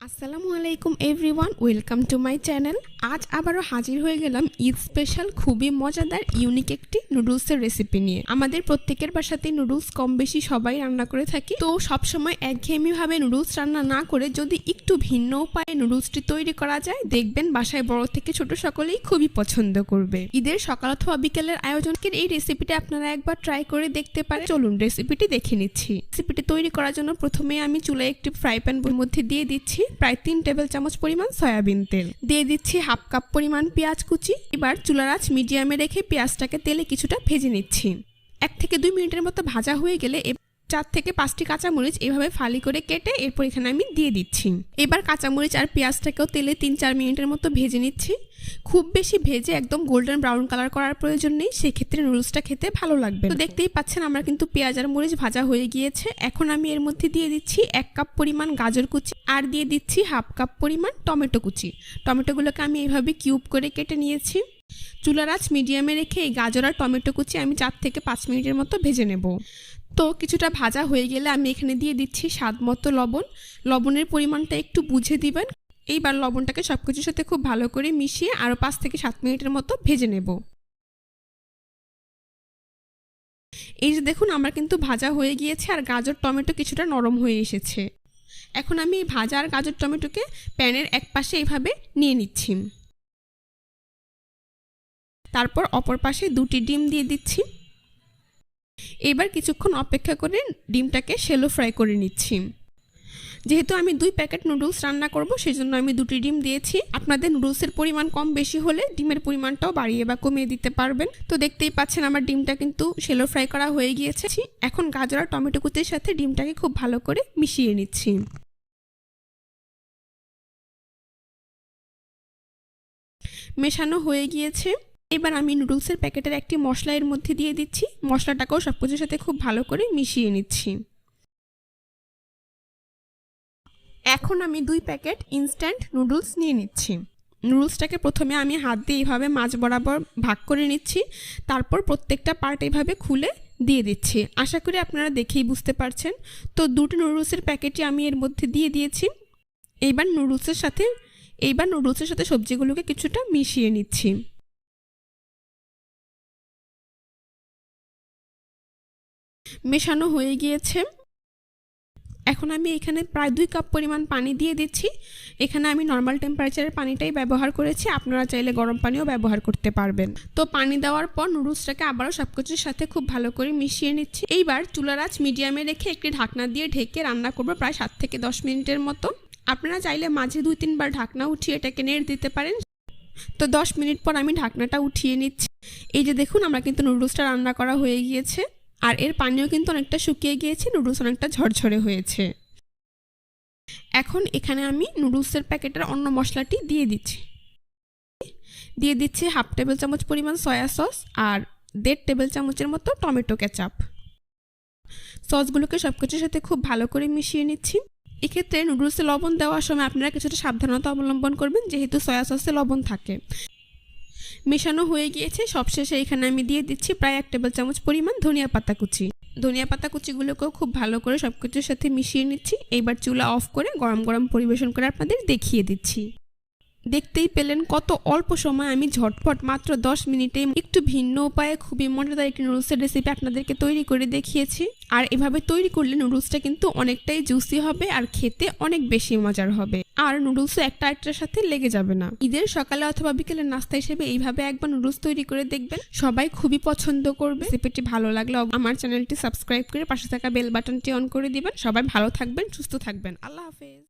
আসসালামু আলাইকুম everyone, welcome to my channel. আজ আবারও হাজির হয়ে গেলাম ঈদ স্পেশাল খুবই মজাদার ইউনিক একটি নুডলসের রেসিপি নিয়ে। আমাদের প্রত্যেকের বাসাতে নুডলস কম বেশি সবাই রান্না করে থাকি, তো সবসময় একঘেয়েমিভাবে নুডলস রান্না না করে যদি একটু ভিন্ন উপায়ে নুডলসটি তৈরি করা যায়, দেখবেন বাসায় বড় থেকে ছোট সকলেই খুবই পছন্দ করবে। ঈদের সকাল অথবা বিকেলের আয়োজনের এই রেসিপিটা আপনারা একবার ট্রাই করে দেখতে পারেন। চলুন রেসিপিটি দেখে নিচ্ছি। রেসিপিটি তৈরি করার জন্য প্রথমে আমি চুলায় একটি ফ্রাই প্যান মধ্যে দিয়ে দিচ্ছি প্রায় 3 টেবিল চামচ পরিমাণ সয়াবিন তেল, দিয়ে দিচ্ছি হাফ কাপ পরিমাণ পেঁয়াজ কুচি। এবার চুলার আঁচ মিডিয়ামে রেখে পেঁয়াজটাকে তেলে কিছুটা ভেজে নিচ্ছি। 1 থেকে 2 মিনিটের মতো ভাজা হয়ে গেলে 4 থেকে 5টি কাঁচামরিচ এভাবে ফালি করে কেটে এরপর এখানে আমি দিয়ে দিচ্ছি। এবার কাঁচামরিচ আর পেঁয়াজটাকেও তেলে 3-4 মিনিটের মতো ভেজে নিচ্ছি। খুব বেশি ভেজে একদম গোল্ডেন ব্রাউন কালার করার প্রয়োজন নেই, সেক্ষেত্রে নুডলসটা খেতে ভালো লাগবে। তো দেখতেই পাচ্ছেন আমরা কিন্তু পেঁয়াজ আর মরিচ ভাজা হয়ে গিয়েছে। এখন আমি এর মধ্যে দিয়ে দিচ্ছি 1 কাপ পরিমাণ গাজর কুচি আর দিয়ে দিচ্ছি হাফ কাপ পরিমাণ টমেটো কুচি। টমেটোগুলোকে আমি এইভাবে কিউব করে কেটে নিয়েছি। চুলার আঁচ মিডিয়ামে রেখে এই গাজর আর টমেটো কুচি আমি 4 থেকে 5 মিনিটের মতো ভেজে নেব। তো কিছুটা ভাজা হয়ে গেলে আমি এখানে দিয়ে দিচ্ছি স্বাদ মতো লবণ। লবণের পরিমাণটা একটু বুঝে দিবেন। এইবার লবণটাকে সবকিছুর সাথে খুব ভালো করে মিশিয়ে আরও 5 থেকে 7 মিনিটের মতো ভেজে নেব। এই যে দেখুন আমার কিন্তু ভাজা হয়ে গিয়েছে আর গাজর টমেটো কিছুটা নরম হয়ে এসেছে। এখন আমি এই ভাজা আর গাজর টমেটোকে প্যানের এক পাশে এইভাবে নিয়ে নিচ্ছি। তারপর অপর পাশে 2টি ডিম দিয়ে দিচ্ছি। এবার কিছুক্ষণ অপেক্ষা করে ডিমটাকে শ্যালো ফ্রাই করে নিচ্ছি। যেহেতু আমি 2 প্যাকেট নুডলস রান্না করব, সেজন্য আমি 2টি ডিম দিয়েছি। আপনাদের নুডলসের পরিমাণ কম বেশি হলে ডিমের পরিমাণটাও বাড়িয়ে বা কমিয়ে দিতে পারবেন। তো দেখতেই পাচ্ছেন আমার ডিমটা কিন্তু শ্যালো ফ্রাই করা হয়ে গিয়েছে। এখন গাজর আর টমেটো কুচির সাথে ডিমটাকে খুব ভালো করে মিশিয়ে নিচ্ছি। মেশানো হয়ে গিয়েছে। এবার আমি নুডলসের প্যাকেটের একটি মশলা এর মধ্যে দিয়ে দিচ্ছি। মশলাটাকেও সবকিছুর সাথে খুব ভালো করে মিশিয়ে নিচ্ছি। এখন আমি 2 প্যাকেট ইনস্ট্যান্ট নুডলস নিয়ে নিচ্ছি। নুডলসটাকে প্রথমে আমি হাত দিয়ে এইভাবে মাঝ বরাবর ভাগ করে নিচ্ছি। তারপর প্রত্যেকটা পার্ট এইভাবে খুলে দিয়ে দিচ্ছি। আশা করি আপনারা দেখেই বুঝতে পারছেন। তো 2টি নুডলসের প্যাকেটই আমি এর মধ্যে দিয়ে দিয়েছি। এইবার নুডলসের সাথে সবজিগুলোকে কিছুটা মিশিয়ে নিচ্ছি। মেশানো হয়ে গিয়েছে। এখন আমি এখানে প্রায় 2 কাপ পরিমাণ পানি দিয়ে দিচ্ছি। এখানে আমি নর্মাল টেম্পারেচারের পানিটাই ব্যবহার করেছি, আপনারা চাইলে গরম পানিও ব্যবহার করতে পারবেন। তো পানি দেওয়ার পর নুডলসটাকে আবারও সবকিছুর সাথে খুব ভালো করে মিশিয়ে নিচ্ছি। এইবার চুলার আঁচ মিডিয়ামে রেখে একটি ঢাকনা দিয়ে ঢেকে রান্না করব প্রায় 7 থেকে 10 মিনিটের মতো। আপনারা চাইলে মাঝে 2-3 বার ঢাকনা উঠিয়ে এটাকে নেড়ে দিতে পারেন। তো 10 মিনিট পর আমি ঢাকনাটা উঠিয়ে নিচ্ছি। এই যে দেখুন আমার কিন্তু নুডলসটা রান্না করা হয়ে গিয়েছে আর এর পানিও কিন্তু অনেকটা শুকিয়ে গিয়েছে, নুডলস অনেকটা ঝরঝরে হয়েছে। এখন এখানে আমি নুডলসের প্যাকেটের অন্য মশলাটি দিয়ে দিচ্ছি হাফ টেবিল চামচ পরিমাণ সয়া সস আর 1.5 টেবিল চামচের মতো টমেটো কেচাপ। সসগুলোকে সবকিছুর সাথে খুব ভালো করে মিশিয়ে নিচ্ছি। এক্ষেত্রে নুডলসে লবণ দেওয়ার সময় আপনারা কিছুটা সাবধানতা অবলম্বন করবেন, যেহেতু সয়া সসে লবণ থাকে। মেশানো হয়ে গিয়েছে। সবশেষে এখানে আমি দিয়ে দিচ্ছি প্রায় 1 টেবিল চামচ পরিমাণ ধনিয়া পাতা কুচি। ধনিয়া পাতা কুচিগুলোকেও খুব ভালো করে সবকিছুর সাথে মিশিয়ে নিচ্ছি। এইবার চুলা অফ করে গরম গরম পরিবেশন করে আপনাদের দেখিয়ে দিচ্ছি। দেখতেই পেলেন কত অল্প সময় আমি ঝটপট মাত্র 10 মিনিটে একটু ভিন্ন উপায়ে খুবই মজাদার একটি নুডলসের রেসিপি আপনাদেরকে তৈরি করে দেখিয়েছি। আর এভাবে তৈরি করলে নুডলসটা কিন্তু অনেকটাই জুসি হবে আর খেতে অনেক বেশি মজার হবে, আর নুডলসও একটা একটার সাথে লেগে যাবে না। ঈদের সকালে অথবা বিকেলের নাস্তা হিসেবে এইভাবে একবার নুডলস তৈরি করে দেখবেন, সবাই খুবই পছন্দ করবে। রেসিপিটি ভালো লাগলে আমার চ্যানেলটি সাবস্ক্রাইব করে পাশে থাকা বেল বাটনটি অন করে দিবেন। সবাই ভালো থাকবেন, সুস্থ থাকবেন। আল্লাহ হাফেজ।